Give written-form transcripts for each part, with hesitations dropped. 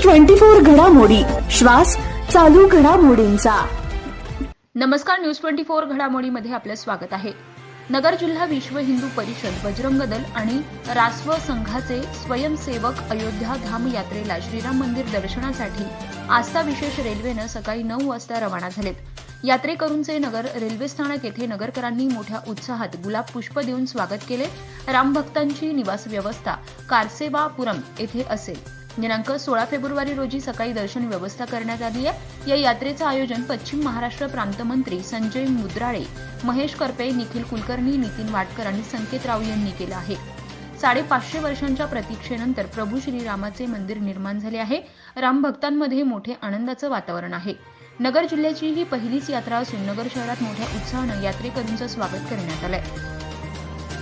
24 घडामोडी, श्वास चालू घडामोडींचा। नमस्कार, न्यूज 24 घडामोडीमध्ये आपले स्वागत आहे। नगर जिल्हा विश्व हिंदू परिषद, बजरंग दल आणि रासव संघाचे स्वयंसेवक अयोध्या धाम यात्रेला श्रीराम मंदिर दर्शनासाठी आस्था विशेष रेल्वेनं सकाळी 9 वाजता रवाना झालेत। यात्रेकरूंचे नगर रेल्वे स्थानक येथे नगरकरांनी मोठ्या उत्साहात गुलाब पुष्प देऊन स्वागत केले। रामभक्तांची निवास व्यवस्था कारसेवापुरम येथे असेल। दिनांक 16 फेब्रुवारी रोजी सकाळी दर्शन व्यवस्था करण्यात आली आहे। या यात्रेचे आयोजन पश्चिम महाराष्ट्र प्रांत मंत्री संजय मुद्राळे, महेश करपे, निखिल कुलकर्णी, नितीन वाटकर आणि संकेत राव यांनी केले आहे। 550 वर्षांच्या प्रतीक्षेनंतर प्रभू श्रीरामाचे मंदिर निर्माण झाले आहे। रामभक्तांमध्ये मोठे आनंदाचे वातावरण आहे। नगर जिल्ह्याची ही पहिलीच यात्रा असून नगर शहरात मोठ्या उत्साहाने यात्रेकरूंचे स्वागत करण्यात आले।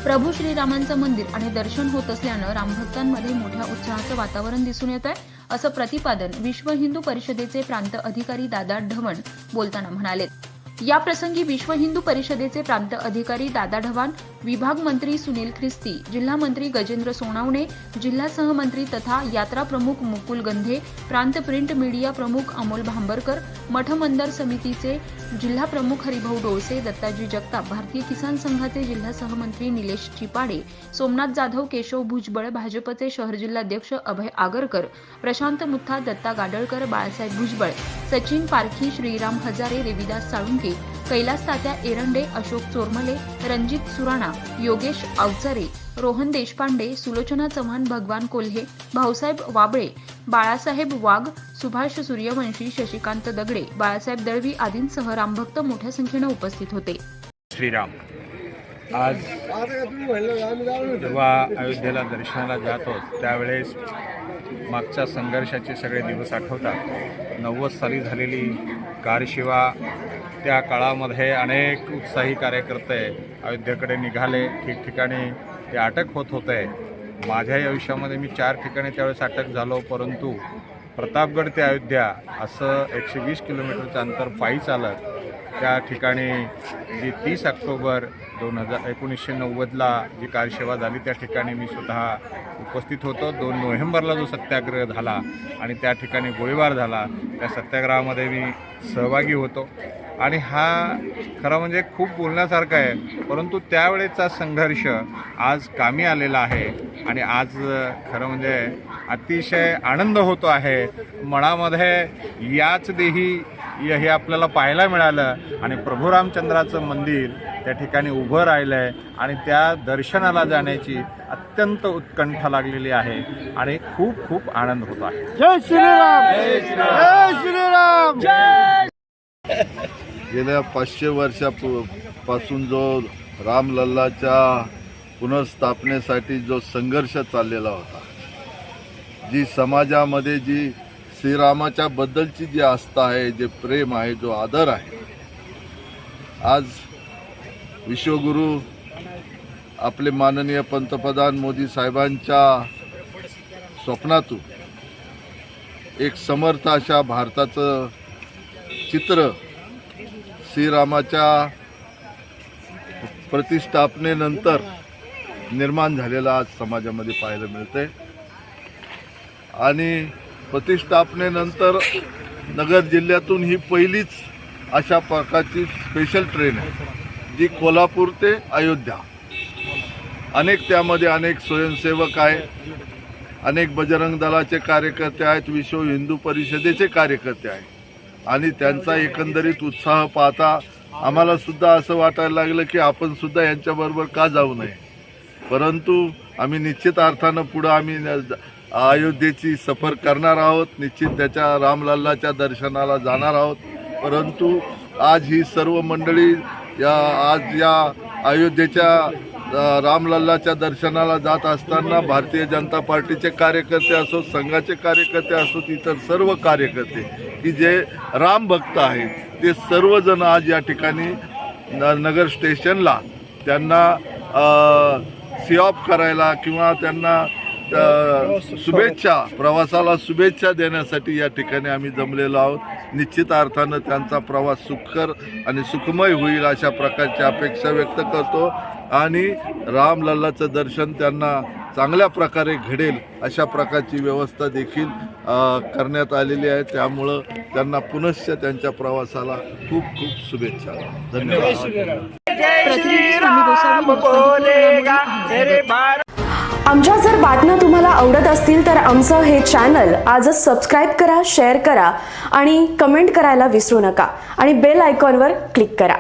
प्रभू श्रीरामांचं मंदिर आणि दर्शन होत असल्यानं रामभक्तांमध्ये मोठ्या उत्साहाचं वातावरण दिसून येत आहे, असं प्रतिपादन विश्व हिंदू परिषदेचे प्रांत अधिकारी दादा ढवण बोलताना म्हणाले। या प्रसंगी विश्व हिंदू परिषदेचे प्रांत अधिकारी दादा ढवाण, विभाग मंत्री सुनील ख्रिस्ती, जिल्हा मंत्री गजेंद्र सोनावणे, जिल्हा सहमंत्री तथा यात्रा प्रमुख मुकुल गंधे, प्रांत प्रिंट मीडिया प्रमुख अमोल भांबरकर, मठ मंदिर समितीचे जिल्हा प्रमुख हरिभाऊ डोळसे, दत्ताजी जगताप, भारतीय किसान संघाचे जिल्हा सहमंत्री निलेश चिपाडे, सोमनाथ जाधव, केशव भुजबळ, भाजपचे शहर जिल्हाध्यक्ष अभय आगरकर, प्रशांत मुथा, दत्ता गाडळकर, बाळासाहेब भुजबळ, सचिन पारखी, श्रीराम हजारे, रेविदास साळुंके, कैलास तात्या एरंडे, अशोक चोरमले, रणजित सुराणा, योगेश अवचरे, रोहन देशपांडे, सुलोचना चव्हाण, भगवान कोल्हे, भाऊसाहेब वाबळे, बाळासाहेब वाघ, सुभाष सूर्यवंशी, शशिकांत दगडे, बाळासाहेब दळवी आदींसह रामभक्त मोठ्या संख्येने उपस्थित होते। श्रीराम आज जेव्हा अयोध्येला दर्शनाला जातो त्यावेळेस मागच्या संघर्षाचे सगळे दिवस आठवतात। 90 साली झालेली कारसेवा, त्या काळामध्ये अनेक उत्साही कार्यकर्ते अयोध्येकडे निघाले, ठिकठिकाणी ते अटक होत होते। माझ्याही आयुष्यामध्ये मी 4 ठिकाणी त्यावेळेस अटक झालो, परंतु प्रतापगड ते अयोध्या असं 120 किलोमीटरचं अंतर पायी चालत त्या ठिकाणी जी 30 ऑक्टोबर 1990ला जी कारसेवा झाली त्या ठिकाणी मी स्वतः उपस्थित होतो। 2 नोव्हेंबरला जो सत्याग्रह झाला आणि त्या ठिकाणी गोळीबार झाला, त्या सत्याग्रहामध्ये मी सहभागी होतो आणि हा खरं म्हणजे खूप बोलण्यासारखा आहे, परंतु त्यावेळेचा संघर्ष आज कामी आलेला आहे आणि आज खरं म्हणजे अतिशय आनंद होतो आहे। मनामध्ये याच देही हे आपल्याला पाहायला मिळालं आणि प्रभू रामचंद्राचं मंदिर त्या ठिकाणी उभं राहिलं आहे आणि त्या दर्शनाला जाण्याची अत्यंत उत्कंठा लागलेली आहे आणि खूप खूप आनंद होत आहे। जय श्रीराम, जय श्रीराम, जय। गेल्या 500 वर्षापासून जो रामलल्लाच्या पुनर्स्थापनेसाठी जो संघर्ष चाललेला होता, जी समाजामध्ये जी श्रीरामाच्या बद्दलची जी आस्था आहे, जे प्रेम आहे, जो आदर आहे, आज विश्वगुरु आपले माननीय पंतप्रधान मोदी साहेबांच्या स्वप्नातून एक समर्थ अशा भारताचं चित्र श्रीरामाच्या प्रतिष्ठापनेनंतर निर्माण झालेलं आज समाजामध्ये पाहायला मिळते आणि प्रतिष्ठापनेनंतर नगर जिल्ह्यातून ही पहिलीच अशा प्रकारची स्पेशल ट्रेन आहे जी कोल्हापूर ते अयोध्या। त्यामध्ये अनेक स्वयंसेवक आहेत, अनेक बजरंग दलाचे कार्यकर्ते आहेत, विश्व हिंदू परिषदेचे कार्यकर्ते आहेत आणि त्यांचा एकंदरीत उत्साह पाहता आम्हाला सुद्धा असं वाटायला लागलं की आपण सुद्धा यांच्याबरोबर का जाऊ नये। परंतु आम्ही निश्चित अर्थानं पुढं आम्ही अयोध्येची सफर करणार आहोत, निश्चित त्याच्या रामलल्लाच्या दर्शनाला जाणार आहोत। परंतु आज ही सर्व मंडळी आज या अयोध्येच्या रामलल्लाच्या दर्शनाला जात असताना भारतीय जनता पार्टीचे कार्यकर्ते असो, संघाचे कार्यकर्ते असो, इतर सर्व कार्यकर्ते की जे रामभक्त आहेत ते सर्वजण आज या ठिकाणी नगर स्टेशनला त्यांना सी ऑफ करायला किंवा त्यांना शुभेच्छा, प्रवासाला शुभेच्छा देण्यासाठी या ठिकाणी आम्ही जमलेलो आहोत। निश्चित अर्थानं त्यांचा प्रवास सुखकर आणि सुखमय होईल अशा प्रकारची अपेक्षा व्यक्त करतो आणि रामलल्लाचं दर्शन त्यांना चांगल्या प्रकारे घडेल अशा प्रकारची व्यवस्था देखील करण्यात आलेली आहे. त्यामुळं त्यांना पुनश्च त्यांच्या प्रवासाला खूप खूप शुभेच्छा. धन्यवाद. प्रतिनिधी स्वामी गोसावी, न्यूज 24 घडामोडी. आमच्या जर बातम्या तुम्हाला आवडत असतील तर आमचं हे चॅनल आजच सबस्क्राईब करा, शेअर करा आणि कमेंट करायला विसरू नका आणि बेल आयकॉनवर क्लिक करा.